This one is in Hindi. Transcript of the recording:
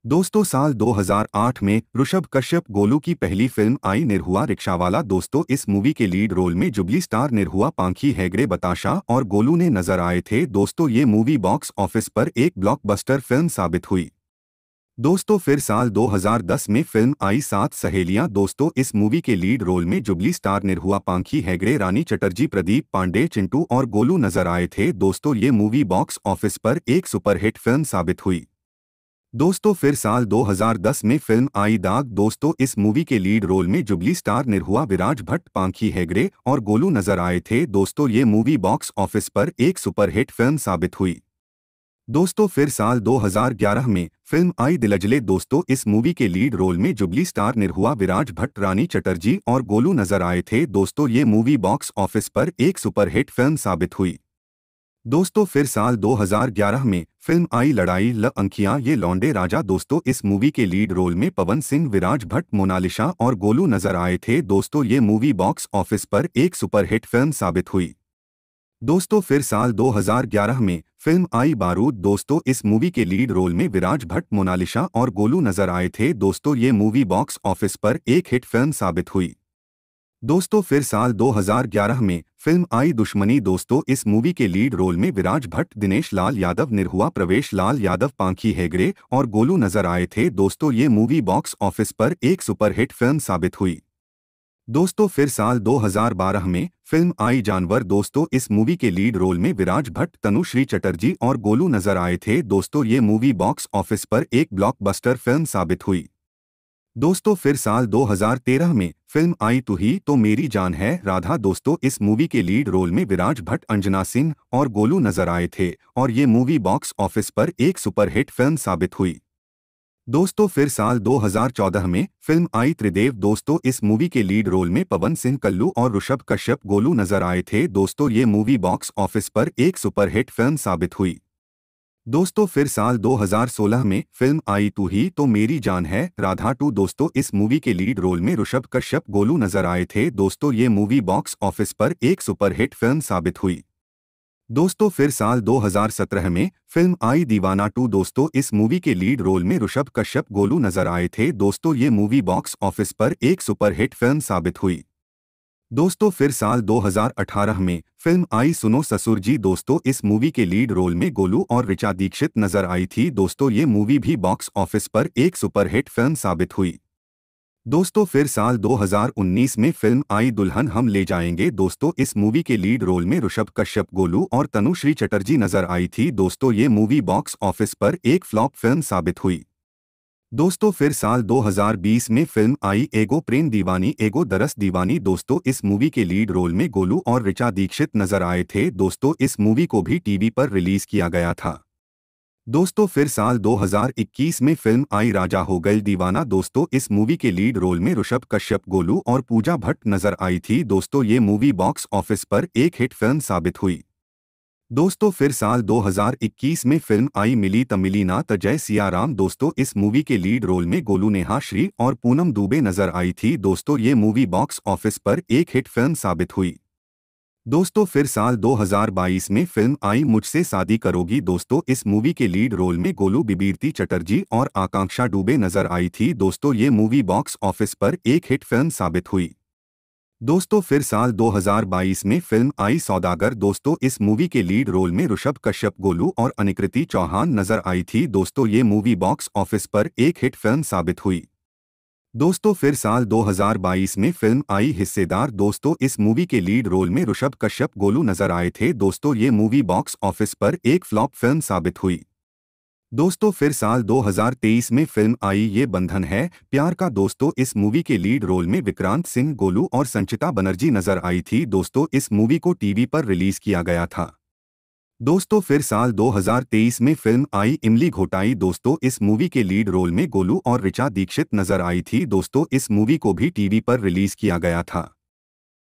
दोस्तों साल 2008 में ऋषभ कश्यप गोलू की पहली फिल्म आई निरहुआ रिक्शावाला। दोस्तों इस मूवी के लीड रोल में जुबली स्टार निरहुआ, पांखी हेगड़े, बताशा और गोलू ने नजर आए थे। दोस्तों ये मूवी बॉक्स ऑफिस पर एक ब्लॉकबस्टर फिल्म साबित हुई। दोस्तों फिर साल 2010 में फिल्म आई सात सहेलियां। दोस्तों इस मूवी के लीड रोल में जुबली स्टार निरहुआ, पांखी हेगड़े, रानी चटर्जी, प्रदीप पांडे, चिंटू और गोलू नजर आए थे। दोस्तों ये मूवी बॉक्स ऑफिस पर एक सुपरहिट फिल्म साबित हुई। दोस्तों फिर साल 2010 में फिल्म आई दाग। दोस्तों इस मूवी के लीड रोल में जुबली स्टार निरहुआ, विराज भट्ट, पांखी हेगड़े और गोलू नजर आए थे। दोस्तों ये मूवी बॉक्स ऑफिस पर एक सुपरहिट फिल्म साबित हुई। दोस्तों फिर साल 2011 में फिल्म आई दिलजले। दोस्तों इस मूवी के लीड रोल में जुबली स्टार निरहुआ, विराज भट्ट, रानी चटर्जी और गोलू नजर आए थे। दोस्तों ये मूवी बॉक्स ऑफिस पर एक सुपरहिट फिल्म साबित हुई। दोस्तों फिर साल 2011 में फिल्म आई लड़ाई ल अंकियां ये लौंडे राजा। दोस्तों इस मूवी के लीड रोल में पवन सिंह, विराज भट्ट, मोनालिसा और गोलू नजर आए थे। दोस्तों ये मूवी बॉक्स ऑफिस पर एक सुपरहिट फिल्म साबित हुई। दोस्तों फिर साल 2011 में फिल्म आई बारूद। दोस्तों इस मूवी के लीड रोल में विराज भट्ट, मोनालिसा और गोलू नजर आए थे। दोस्तों ये मूवी बॉक्स ऑफिस पर एक हिट फिल्म साबित हुई। दोस्तों फिर साल 2011 में फिल्म आई दुश्मनी। दोस्तों इस मूवी के लीड रोल में विराज भट्ट, दिनेश लाल यादव, निरहुआ, प्रवेश लाल यादव, पांखी हेगड़े और गोलू नजर आए थे। दोस्तों ये मूवी बॉक्स ऑफिस पर एक सुपरहिट फिल्म साबित हुई। दोस्तों फिर साल 2012 में फिल्म आई जानवर। दोस्तों इस मूवी के लीड रोल में विराज भट्ट, तनुश्री चटर्जी और गोलू नजर आए थे। दोस्तों ये मूवी बॉक्स ऑफिस पर एक ब्लॉकबस्टर फिल्म साबित हुई। दोस्तों फिर साल 2013 में फिल्म आई तू ही तो मेरी जान है राधा। दोस्तों इस मूवी के लीड रोल में विराज भट्ट, अंजना सिंह और गोलू नजर आए थे और ये मूवी बॉक्स ऑफिस पर एक सुपरहिट फिल्म साबित हुई। दोस्तों फिर साल 2014 में फिल्म आई त्रिदेव। दोस्तों इस मूवी के लीड रोल में पवन सिंह, कल्लू और ऋषभ कश्यप, गोलू नजर आए थे। दोस्तों ये मूवी बॉक्स ऑफिस पर एक सुपरहिट फिल्म साबित हुई। दोस्तों फिर साल 2016 में फिल्म आई तू ही तो मेरी जान है राधा टू। दोस्तों इस मूवी के लीड रोल में ऋषभ कश्यप, गोलू नजर आए थे। दोस्तों ये मूवी बॉक्स ऑफिस पर एक सुपरहिट फिल्म साबित हुई। दोस्तों फिर साल 2017 में फिल्म आई दीवाना टू। दोस्तों इस मूवी के लीड रोल में ऋषभ कश्यप, गोलू नजर आए थे। दोस्तों ये मूवी बॉक्स ऑफिस पर एक सुपरहिट फिल्म साबित हुई। दोस्तों फिर साल 2018 में फिल्म आई सुनो ससुर जी। दोस्तों इस मूवी के लीड रोल में गोलू और ऋचा दीक्षित नजर आई थी। दोस्तों ये मूवी भी बॉक्स ऑफिस पर एक सुपरहिट फिल्म साबित हुई। दोस्तों फिर साल 2019 में फिल्म आई दुल्हन हम ले जाएंगे। दोस्तों इस मूवी के लीड रोल में ऋषभ कश्यप, गोलू और तनुश्री चटर्जी नजर आई थी। दोस्तों ये मूवी बॉक्स ऑफिस पर एक फ्लॉप फिल्म साबित हुई। दोस्तों फिर साल 2020 में फिल्म आई एगो प्रेम दीवानी एगो दरस दीवानी। दोस्तों इस मूवी के लीड रोल में गोलू और ऋचा दीक्षित नजर आए थे। दोस्तों इस मूवी को भी टीवी पर रिलीज किया गया था। दोस्तों फिर साल 2021 में फिल्म आई राजा हो गई दीवाना। दोस्तों इस मूवी के लीड रोल में ऋषभ कश्यप, गोलू और पूजा भट्ट नजर आई थी। दोस्तों ये मूवी बॉक्स ऑफिस पर एक हिट फिल्म साबित हुई। दोस्तों फिर साल 2021 में फिल्म आई मिली त मिली ना त जय सिया राम। दोस्तों इस मूवी के लीड रोल में गोलू, नेहा श्री और पूनम दुबे नजर आई थी। दोस्तों ये मूवी बॉक्स ऑफिस पर एक हिट फिल्म साबित हुई। दोस्तों फिर साल 2022 में फिल्म आई मुझसे शादी करोगी। दोस्तों इस मूवी के लीड रोल में गोलू, बिबीरती चटर्जी और आकांक्षा दुबे नजर आई थी। दोस्तों ये मूवी बॉक्स ऑफिस पर एक हिट फिल्म साबित हुई। दोस्तों फिर साल 2022 में फिल्म आई सौदागर। दोस्तों इस मूवी के लीड रोल में ऋषभ कश्यप, गोलू और अनिकृति चौहान नजर आई थी। दोस्तों ये मूवी बॉक्स ऑफिस पर एक हिट फिल्म साबित हुई। दोस्तों फिर साल 2022 में फिल्म आई हिस्सेदार। दोस्तों इस मूवी के लीड रोल में ऋषभ कश्यप, गोलू नजर आए थे। दोस्तों ये मूवी बॉक्स ऑफिस पर एक फ्लॉप फिल्म साबित हुई। दोस्तों फिर साल 2023 में फिल्म आई ये बंधन है प्यार का। दोस्तों इस मूवी के लीड रोल में विक्रांत सिंह, गोलू और संचिता बनर्जी नजर आई थी। दोस्तों इस मूवी को टीवी पर रिलीज किया गया था। दोस्तों फिर साल 2023 में फिल्म आई इमली घोटाई। दोस्तों इस मूवी के लीड रोल में गोलू और ऋचा दीक्षित नजर आई थी। दोस्तों इस मूवी को भी टीवी पर रिलीज किया गया था।